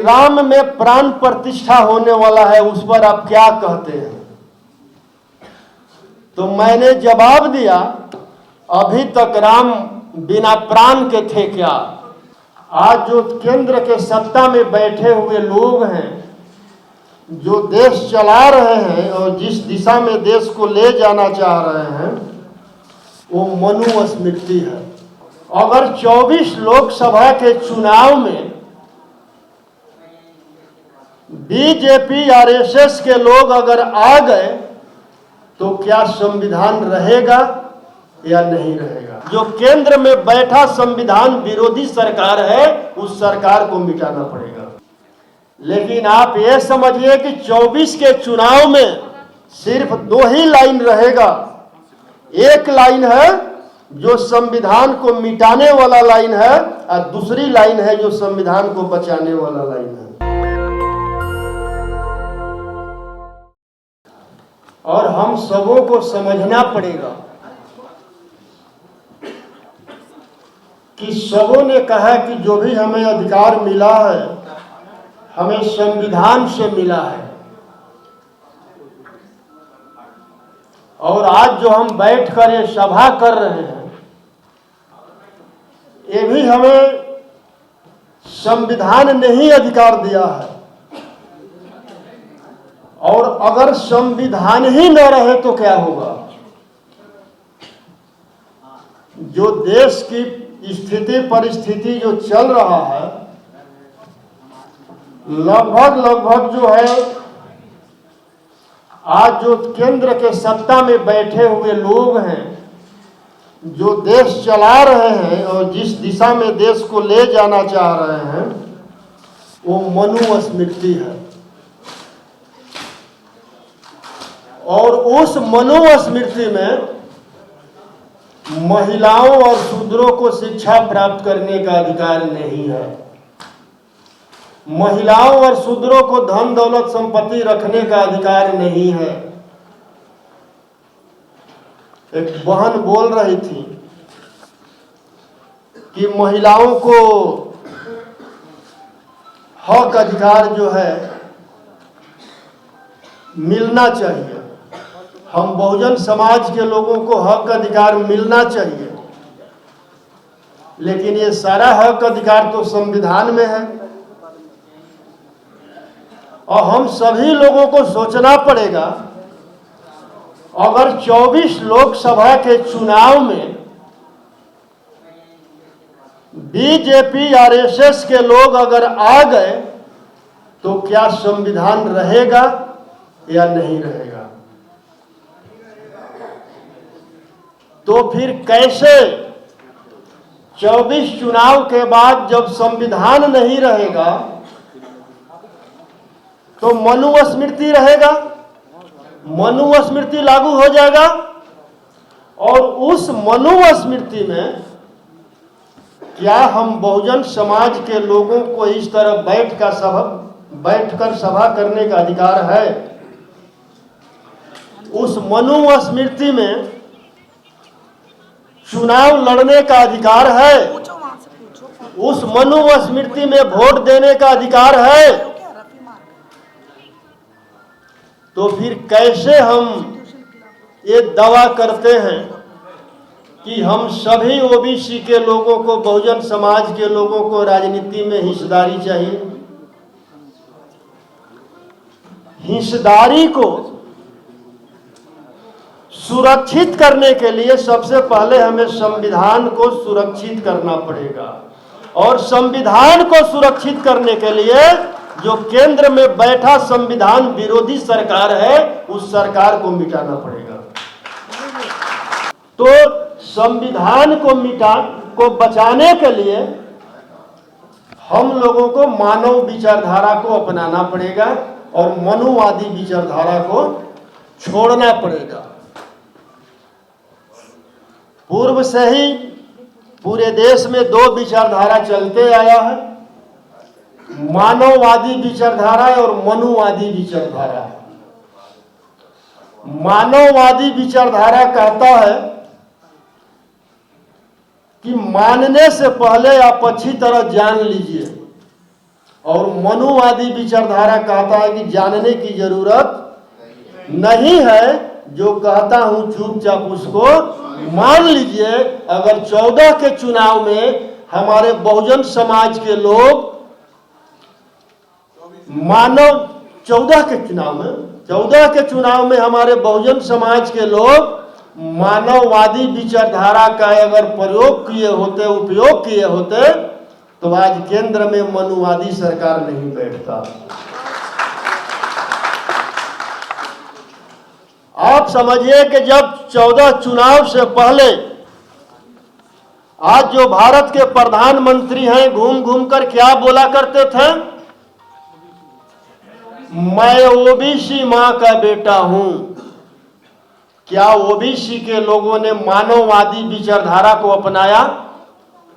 राम में प्राण प्रतिष्ठा होने वाला है, उस पर आप क्या कहते हैं? तो मैंने जवाब दिया, अभी तक राम बिना प्राण के थे क्या? आज जो केंद्र के सत्ता में बैठे हुए लोग हैं, जो देश चला रहे हैं और जिस दिशा में देश को ले जाना चाह रहे हैं, वो मनुस्मृति है। अगर 24 लोकसभा के चुनाव में बीजेपी आरएसएस के लोग अगर आ गए तो क्या संविधान रहेगा या नहीं रहेगा? जो केंद्र में बैठा संविधान विरोधी सरकार है, उस सरकार को मिटाना पड़ेगा। लेकिन आप ये समझिए कि 24 के चुनाव में सिर्फ 2 ही लाइन रहेगा। एक लाइन है जो संविधान को मिटाने वाला लाइन है, और दूसरी लाइन है जो संविधान को बचाने वाला लाइन है। और हम सबों को समझना पड़ेगा कि सबों ने कहा कि जो भी हमें अधिकार मिला है, हमें संविधान से मिला है। और आज जो हम बैठकर ये सभा कर रहे हैं, ये भी हमें संविधान ने ही अधिकार दिया है। और अगर संविधान ही न रहे तो क्या होगा? जो देश की स्थिति परिस्थिति जो चल रहा है, लगभग जो है, आज जो केंद्र के सत्ता में बैठे हुए लोग हैं, जो देश चला रहे हैं और जिस दिशा में देश को ले जाना चाह रहे हैं, वो मनुस्मृति है। और उस मनुस्मृति में महिलाओं और शूद्रों को शिक्षा प्राप्त करने का अधिकार नहीं है। महिलाओं और शूद्रों को धन दौलत संपत्ति रखने का अधिकार नहीं है। एक बहन बोल रही थी कि महिलाओं को हक अधिकार जो है मिलना चाहिए। हम बहुजन समाज के लोगों को हक अधिकार मिलना चाहिए, लेकिन ये सारा हक अधिकार तो संविधान में है। और हम सभी लोगों को सोचना पड़ेगा, अगर 24 लोकसभा के चुनाव में बीजेपी आरएसएस के लोग अगर आ गए तो क्या संविधान रहेगा या नहीं रहेगा? तो फिर कैसे 24 चुनाव के बाद जब संविधान नहीं रहेगा तो मनुस्मृति रहेगा, मनुस्मृति लागू हो जाएगा। और उस मनुस्मृति में क्या हम बहुजन समाज के लोगों को इस तरह बैठकर सभा करने का अधिकार है? उस मनुस्मृति में चुनाव लड़ने का अधिकार है? उस मनुस्मृति में वोट देने का अधिकार है? तो फिर कैसे हम ये दावा करते हैं कि हम सभी ओबीसी के लोगों को, बहुजन समाज के लोगों को राजनीति में हिस्सेदारी चाहिए? हिस्सेदारी को सुरक्षित करने के लिए सबसे पहले हमें संविधान को सुरक्षित करना पड़ेगा। और संविधान को सुरक्षित करने के लिए जो केंद्र में बैठा संविधान विरोधी सरकार है, उस सरकार को मिटाना पड़ेगा। तो संविधान को बचाने के लिए हम लोगों को मानव विचारधारा को अपनाना पड़ेगा और मनुवादी विचारधारा को छोड़ना पड़ेगा। पूर्व से ही पूरे देश में 2 विचारधारा चलते आया है, मानववादी विचारधारा और मनुवादी विचारधारा। मानववादी विचारधारा कहता है कि मानने से पहले आप अच्छी तरह जान लीजिए और मनुवादी विचारधारा कहता है कि जानने की जरूरत नहीं है, जो कहता हूं चुपचाप उसको मान लीजिए। अगर 14 के चुनाव में हमारे बहुजन समाज के लोग मानव 14 के चुनाव में हमारे बहुजन समाज के लोग मानववादी विचारधारा का अगर उपयोग किए होते तो आज केंद्र में मनुवादी सरकार नहीं बैठता। आप समझिए कि जब 14 चुनाव से पहले आज जो भारत के प्रधानमंत्री हैं घूम घूम कर क्या बोला करते थे, मैं ओबीसी मां का बेटा हूं। क्या ओबीसी के लोगों ने मानववादी विचारधारा को अपनाया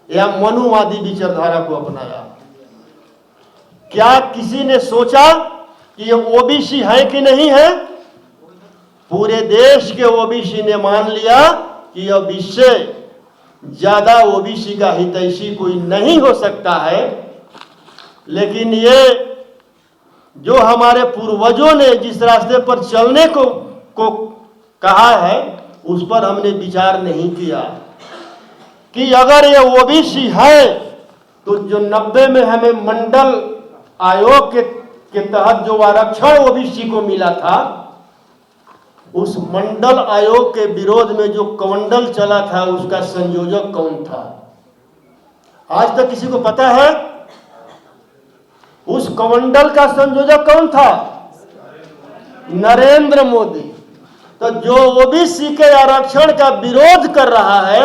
या मनुवादी विचारधारा को अपनाया? क्या किसी ने सोचा कि ये ओबीसी है कि नहीं है? पूरे देश के ओबीसी ने मान लिया कि अब इससे ज्यादा ओबीसी का हितैषी कोई नहीं हो सकता है। लेकिन ये जो हमारे पूर्वजों ने जिस रास्ते पर चलने को कहा है, उस पर हमने विचार नहीं किया कि अगर ये ओबीसी है तो जो 90 में हमें मंडल आयोग के तहत जो आरक्षण ओबीसी को मिला था, उस मंडल आयोग के विरोध में जो कमंडल चला था उसका संयोजक कौन था? आज तक किसी को पता है? उस कमंडल का संयोजक कौन था? नरेंद्र मोदी। तो जो ओबीसी के आरक्षण का विरोध कर रहा है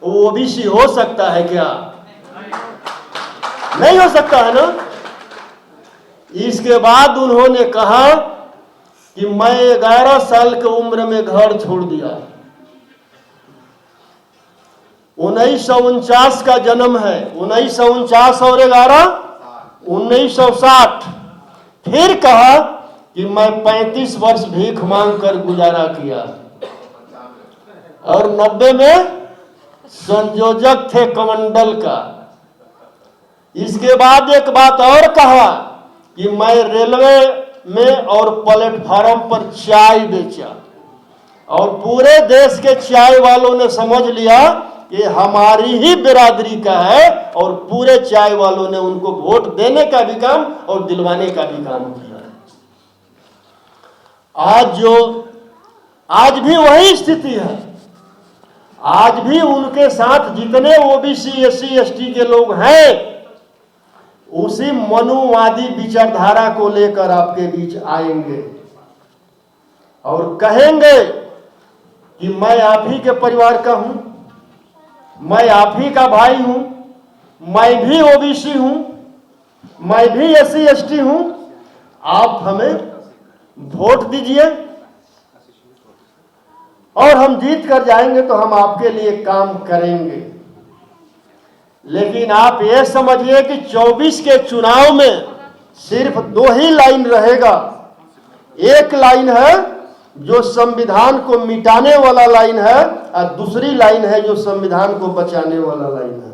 वो ओबीसी हो सकता है क्या? नहीं हो सकता है ना। इसके बाद उन्होंने कहा कि मैं 11 साल की उम्र में घर छोड़ दिया। 1949 का जन्म है, 1949 और 11 1960। फिर कहा कि मैं 35 वर्ष भीख मांग कर गुजारा किया और 90 में संयोजक थे कमंडल का। इसके बाद एक बात और कहा कि मैं रेलवे में और प्लेटफार्म पर चाय बेचा और पूरे देश के चाय वालों ने समझ लिया कि हमारी ही बिरादरी का है और पूरे चाय वालों ने उनको वोट देने का भी काम और दिलवाने का भी काम किया। आज भी वही स्थिति है। आज भी उनके साथ जितने ओबीसी एससी एसटी के लोग हैं उसी मनुवादी विचारधारा को लेकर आपके बीच आएंगे और कहेंगे कि मैं आप ही के परिवार का हूं, मैं आप ही का भाई हूं, मैं भी ओबीसी हूं, मैं भी एससी एसटी हूं, आप हमें वोट दीजिए और हम जीत कर जाएंगे तो हम आपके लिए काम करेंगे। लेकिन आप ये समझिए कि 24 के चुनाव में सिर्फ 2 ही लाइन रहेगा। एक लाइन है जो संविधान को मिटाने वाला लाइन है और दूसरी लाइन है जो संविधान को बचाने वाला लाइन है।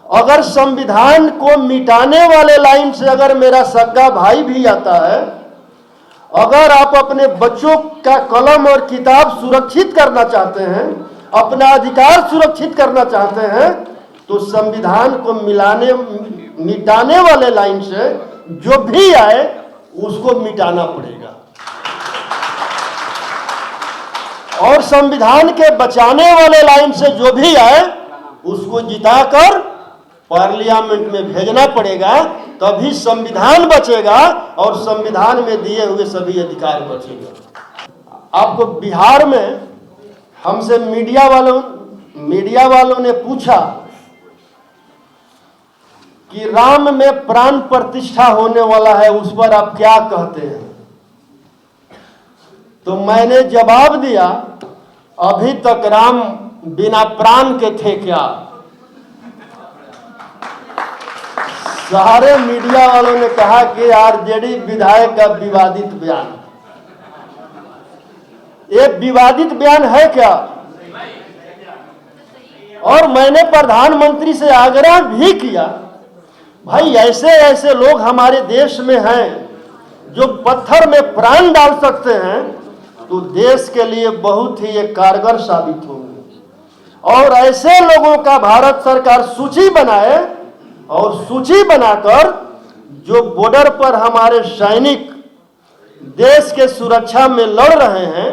अगर संविधान को मिटाने वाले लाइन से अगर मेरा सगा भाई भी आता है, अगर आप अपने बच्चों का कलम और किताब सुरक्षित करना चाहते हैं, अपना अधिकार सुरक्षित करना चाहते हैं, तो संविधान को मिटाने वाले लाइन से जो भी आए उसको मिटाना पड़ेगा और संविधान के बचाने वाले लाइन से जो भी आए उसको जिताकर पार्लियामेंट में भेजना पड़ेगा। तभी संविधान बचेगा और संविधान में दिए हुए सभी अधिकार बचेगा। आपको बिहार में हमसे मीडिया वालों ने पूछा कि राम में प्राण प्रतिष्ठा होने वाला है, उस पर आप क्या कहते हैं? तो मैंने जवाब दिया, अभी तक राम बिना प्राण के थे क्या? सारे मीडिया वालों ने कहा कि आरजेडी विधायक का विवादित बयान, ये विवादित बयान है क्या? और मैंने प्रधानमंत्री से आग्रह भी किया भाई ऐसे ऐसे लोग हमारे देश में हैं जो पत्थर में प्राण डाल सकते हैं, तो देश के लिए बहुत ही ये कारगर साबित होंगे। और ऐसे लोगों का भारत सरकार सूची बनाए और सूची बनाकर जो बॉर्डर पर हमारे सैनिक देश के सुरक्षा में लड़ रहे हैं,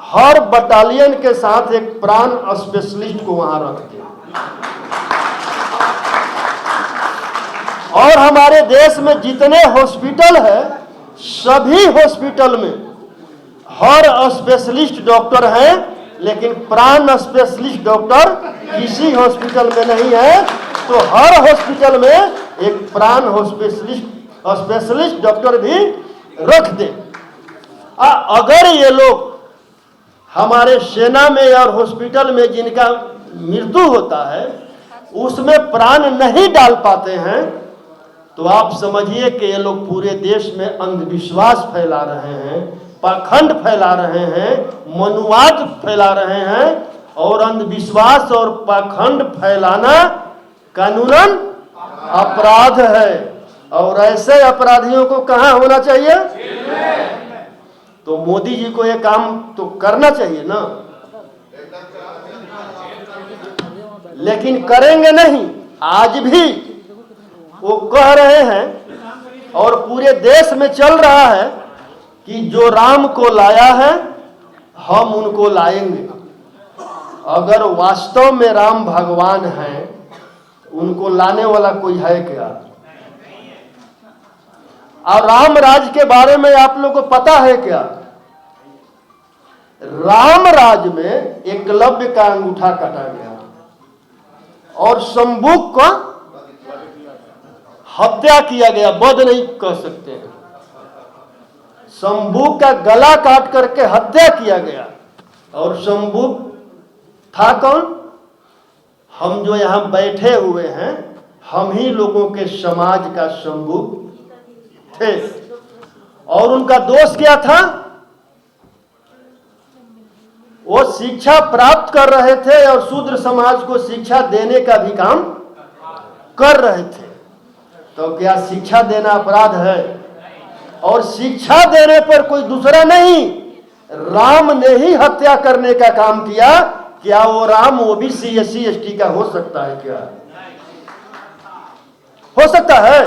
हर बटालियन के साथ एक प्राण स्पेशलिस्ट को वहां रख दे। और हमारे देश में जितने हॉस्पिटल है, सभी हॉस्पिटल में हर स्पेशलिस्ट डॉक्टर हैं, लेकिन प्राण स्पेशलिस्ट डॉक्टर किसी हॉस्पिटल में नहीं है। तो हर हॉस्पिटल में एक प्राण स्पेशलिस्ट डॉक्टर भी रख दे। अगर ये लोग हमारे सेना में और हॉस्पिटल में जिनका मृत्यु होता है उसमें प्राण नहीं डाल पाते हैं, तो आप समझिए कि ये लोग पूरे देश में अंधविश्वास फैला रहे हैं, पाखंड फैला रहे हैं, मनुवाद फैला रहे हैं। और अंधविश्वास और पाखंड फैलाना कानूनन अपराध है, और ऐसे अपराधियों को कहां होना चाहिए? तो मोदी जी को ये काम तो करना चाहिए ना, लेकिन करेंगे नहीं। आज भी वो कह रहे हैं और पूरे देश में चल रहा है कि जो राम को लाया है हम उनको लाएंगे। अगर वास्तव में राम भगवान हैं, उनको लाने वाला कोई है क्या? और राम राज के बारे में आप लोग को पता है क्या? राम राज में एकलव्य का अंगूठा काटा गया और शंबुक का हत्या किया गया। वध नहीं कह सकते हैं, शंबुक का गला काट करके हत्या किया गया। और शंबुक था कौन? हम जो यहां बैठे हुए हैं, हम ही लोगों के समाज का शंबुक थे। और उनका दोष क्या था? वो शिक्षा प्राप्त कर रहे थे और शूद्र समाज को शिक्षा देने का भी काम कर रहे थे। तो क्या शिक्षा देना अपराध है? और शिक्षा देने पर कोई दूसरा नहीं, राम ने ही हत्या करने का काम किया। क्या वो राम ओबीसी एससी एसटी का हो सकता है? क्या हो सकता है?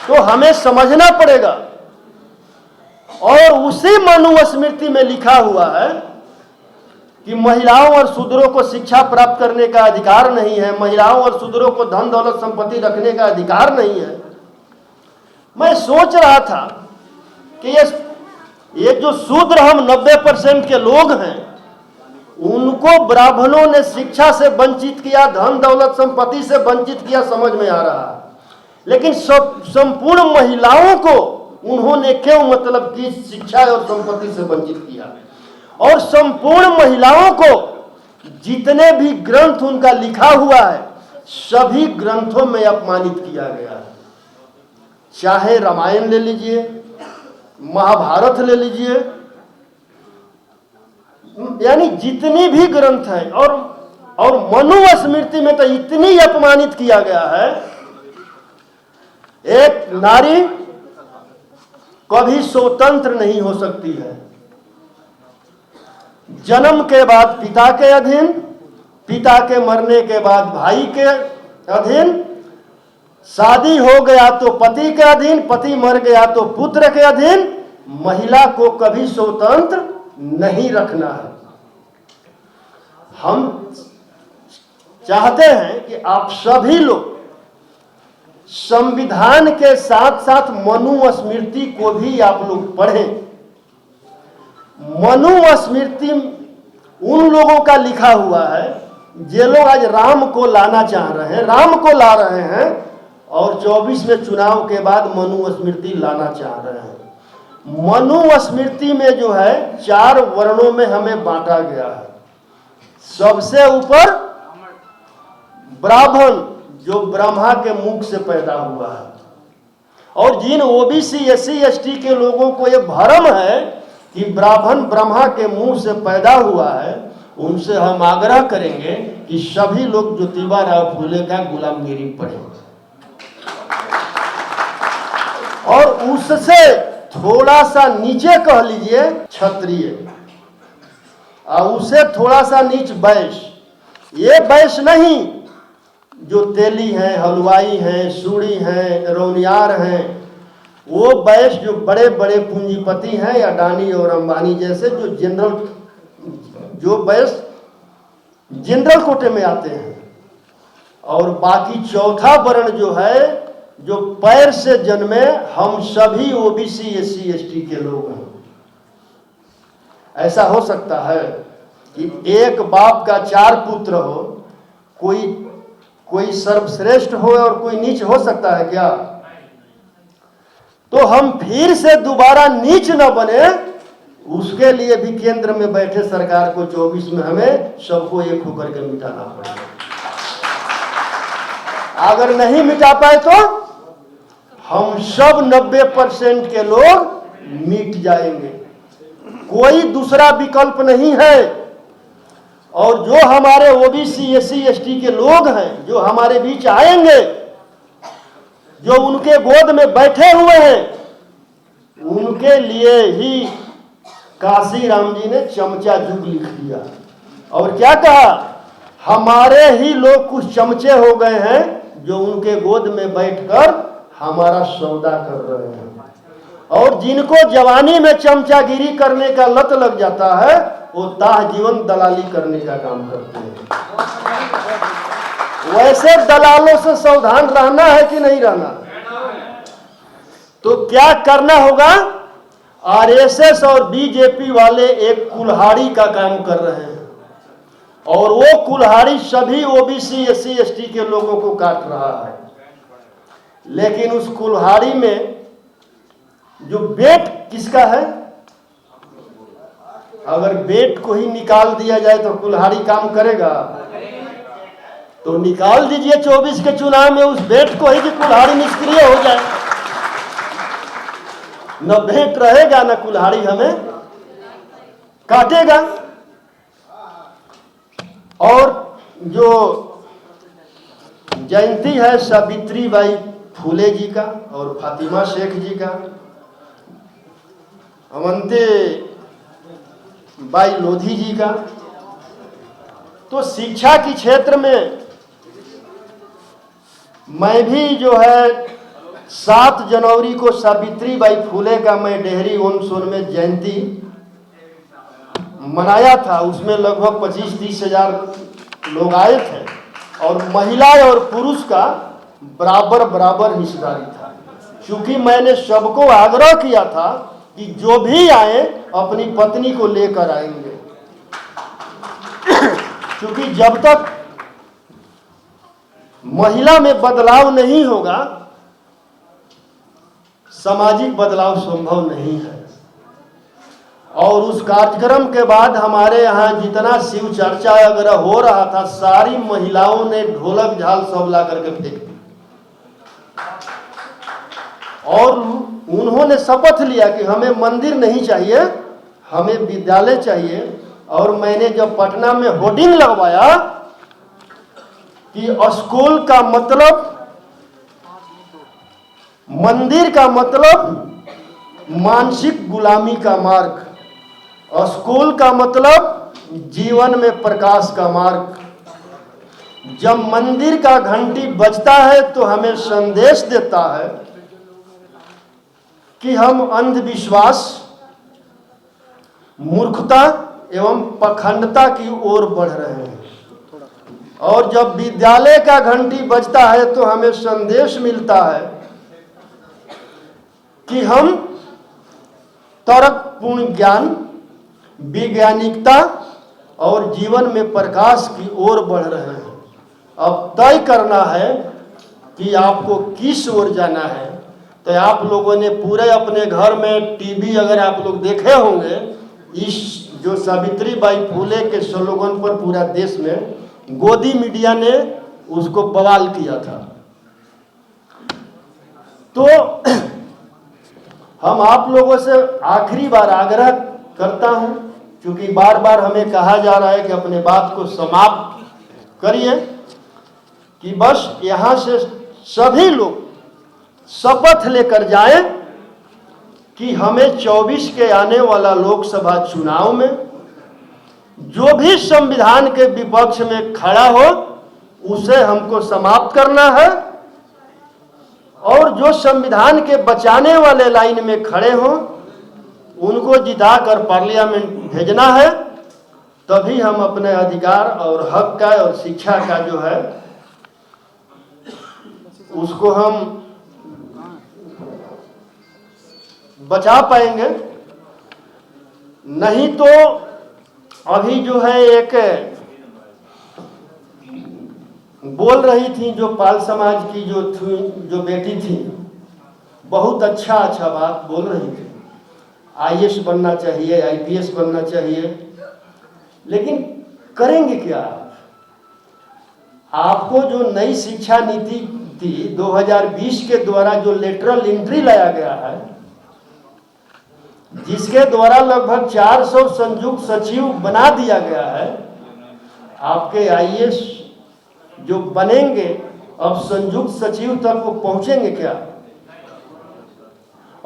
तो हमें समझना पड़ेगा। और उसी मनुस्मृति में लिखा हुआ है कि महिलाओं और शूद्रों को शिक्षा प्राप्त करने का अधिकार नहीं है, महिलाओं और शूद्रों को धन दौलत संपत्ति रखने का अधिकार नहीं है। मैं सोच रहा था कि ये जो शूद्र हम 90% के लोग हैं, उनको ब्राह्मणों ने शिक्षा से वंचित किया, धन दौलत संपत्ति से वंचित किया, समझ में आ रहा है। लेकिन संपूर्ण महिलाओं को उन्होंने क्यों मतलब कि शिक्षा और संपत्ति से वंचित किया? और संपूर्ण महिलाओं को जितने भी ग्रंथ उनका लिखा हुआ है, सभी ग्रंथों में अपमानित किया गया है। चाहे रामायण ले लीजिए, महाभारत ले लीजिए, यानी जितनी भी ग्रंथ है। और मनुस्मृति में तो इतनी अपमानित किया गया है, एक नारी कभी स्वतंत्र नहीं हो सकती है। जन्म के बाद पिता के अधीन, पिता के मरने के बाद भाई के अधीन, शादी हो गया तो पति के अधीन, पति मर गया तो पुत्र के अधीन। महिला को कभी स्वतंत्र नहीं रखना है। हम चाहते हैं कि आप सभी लोग संविधान के साथ साथ मनुस्मृति को भी आप लोग पढ़ें। मनुस्मृति उन लोगों का लिखा हुआ है जो लोग आज राम को लाना चाह रहे हैं, राम को ला रहे हैं, और 24 में चुनाव के बाद मनुस्मृति लाना चाह रहे हैं। मनुस्मृति में जो है 4 वर्णों में हमें बांटा गया है। सबसे ऊपर ब्राह्मण, जो ब्रह्मा के मुख से पैदा हुआ है। और जिन ओबीसी एससी एसटी के लोगों को यह भ्रम है कि ब्राह्मण ब्रह्मा के मुंह से पैदा हुआ है, उनसे हम आग्रह करेंगे कि सभी लोग ज्योतिबा राव फूले का गुलामगिरी पढ़े और उससे थोड़ा सा नीचे कह लीजिए क्षत्रिय और उसे थोड़ा सा नीच वैश्य। ये वैश्य नहीं जो तेली हैं, हलवाई हैं, सूड़ी हैं, रौनियार हैं, वो वैश्य जो बड़े बड़े पूंजीपति हैं, अडानी और अंबानी जैसे जो वैश्य जनरल कोटे में आते हैं। और बाकी चौथा वर्ण जो है, जो पैर से जन्मे, हम सभी ओबीसी एससी एसटी के लोग हैं। ऐसा हो सकता है कि एक बाप का 4 पुत्र हो, कोई सर्वश्रेष्ठ हो और कोई नीच हो सकता है क्या? तो हम फिर से दोबारा नीच न बने, उसके लिए भी केंद्र में बैठे सरकार को 24 में हमें सबको एक होकर के मिटाना पड़ेगा। अगर नहीं मिटा पाए तो हम सब 90% के लोग मिट जाएंगे। कोई दूसरा विकल्प नहीं है। और जो हमारे ओबीसी एससी एसटी के लोग हैं, जो हमारे बीच आएंगे, जो उनके गोद में बैठे हुए हैं, उनके लिए ही काशी राम जी ने चमचा युग लिख दिया। और क्या कहा? हमारे ही लोग कुछ चमचे हो गए हैं जो उनके गोद में बैठकर हमारा सौदा कर रहे हैं। और जिनको जवानी में चमचागिरी करने का लत लग जाता है, वो ताह जीवन दलाली करने का काम करते हैं। वैसे दलालों से सावधान रहना है कि नहीं रहना? तो क्या करना होगा? आरएसएस और बीजेपी वाले एक कुल्हाड़ी का काम कर रहे हैं और वो कुल्हाड़ी सभी ओबीसी एससी एसटी के लोगों को काट रहा है। लेकिन उस कुल्हाड़ी में जो बेट किसका है? अगर बेट को ही निकाल दिया जाए तो कुल्हाड़ी काम करेगा? तो निकाल दीजिए 24 के चुनाव में उस बेट को ही कि कुल्हाड़ी निष्क्रिय हो जाए। न भेंट रहेगा न कुल्हाड़ी हमें काटेगा। और जो जयंती है सावित्री बाई फूले जी का और फातिमा शेख जी का, अवंती बाई लोधी जी का, तो शिक्षा के क्षेत्र में मैं भी जो है 7 जनवरी को सावित्री बाई फूले का मैं डेहरी ओन सोन में जयंती मनाया था। उसमें लगभग 25-30 हजार लोग आए थे और महिला और पुरुष का बराबर हिस्सेदारी था। क्योंकि मैंने सबको आग्रह किया था कि जो भी आए अपनी पत्नी को लेकर आएंगे, क्योंकि जब तक महिला में बदलाव नहीं होगा, सामाजिक बदलाव संभव नहीं है। और उस कार्यक्रम के बाद हमारे यहाँ जितना शिव चर्चा वगैरह हो रहा था, सारी महिलाओं ने ढोलक झाल सब ला करके फेंक दी और उन्होंने शपथ लिया कि हमें मंदिर नहीं चाहिए, हमें विद्यालय चाहिए। और मैंने जब पटना में होर्डिंग लगवाया कि स्कूल का मतलब, मंदिर का मतलब मानसिक गुलामी का मार्ग, स्कूल का मतलब जीवन में प्रकाश का मार्ग। जब मंदिर का घंटी बजता है तो हमें संदेश देता है कि हम अंधविश्वास, मूर्खता एवं पखंडता की ओर बढ़ रहे हैं। और जब विद्यालय का घंटी बजता है तो हमें संदेश मिलता है कि हम तर्कपूर्ण ज्ञान, वैज्ञानिकता और जीवन में प्रकाश की ओर बढ़ रहे हैं। अब तय करना है कि आपको किस ओर जाना है। तो आप लोगों ने पूरे अपने घर में टीवी अगर आप लोग देखे होंगे, इस जो सावित्री बाई फूले के स्लोगन पर पूरा देश में गोदी मीडिया ने उसको बवाल किया था। तो हम आप लोगों से आखिरी बार आग्रह करता हूं, क्योंकि बार बार हमें कहा जा रहा है कि अपने बात को समाप्त करिए कि बस यहाँ से सभी लोग शपथ लेकर जाएं कि हमें 24 के आने वाला लोकसभा चुनाव में जो भी संविधान के विपक्ष में खड़ा हो उसे हमको समाप्त करना है, और जो संविधान के बचाने वाले लाइन में खड़े हों उनको जिताकर पार्लियामेंट भेजना है। तभी हम अपने अधिकार और हक का और शिक्षा का जो है उसको हम बचा पाएंगे। नहीं तो अभी जो है एक बोल रही थी जो पाल समाज की जो बेटी थी, बहुत अच्छा बात बोल रही थी, आईएएस बनना चाहिए, आईपीएस बनना चाहिए, लेकिन करेंगे क्या? आपको जो नई शिक्षा नीति थी 2020 के द्वारा जो लेटरल एंट्री लाया गया है, जिसके द्वारा लगभग 400 संयुक्त सचिव बना दिया गया है, आपके आईएएस जो बनेंगे अब संयुक्त सचिव तक वो पहुंचेंगे क्या?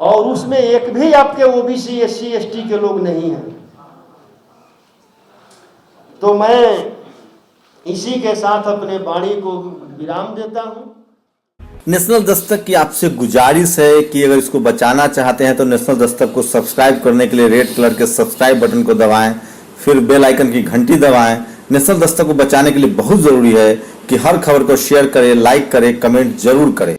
और उसमें एक भी आपके ओबीसी एससी एसटी के लोग नहीं हैं। तो मैं इसी के साथ अपने वाणी को विराम देता हूं। नेशनल दस्तक की आपसे गुजारिश है कि अगर इसको बचाना चाहते हैं तो नेशनल दस्तक को सब्सक्राइब करने के लिए रेड कलर के सब्सक्राइब बटन को दबाएं, फिर बेल आइकन की घंटी दबाएं। नेशनल दस्तक को बचाने के लिए बहुत जरूरी है कि हर खबर को शेयर करें, लाइक करें, कमेंट जरूर करें।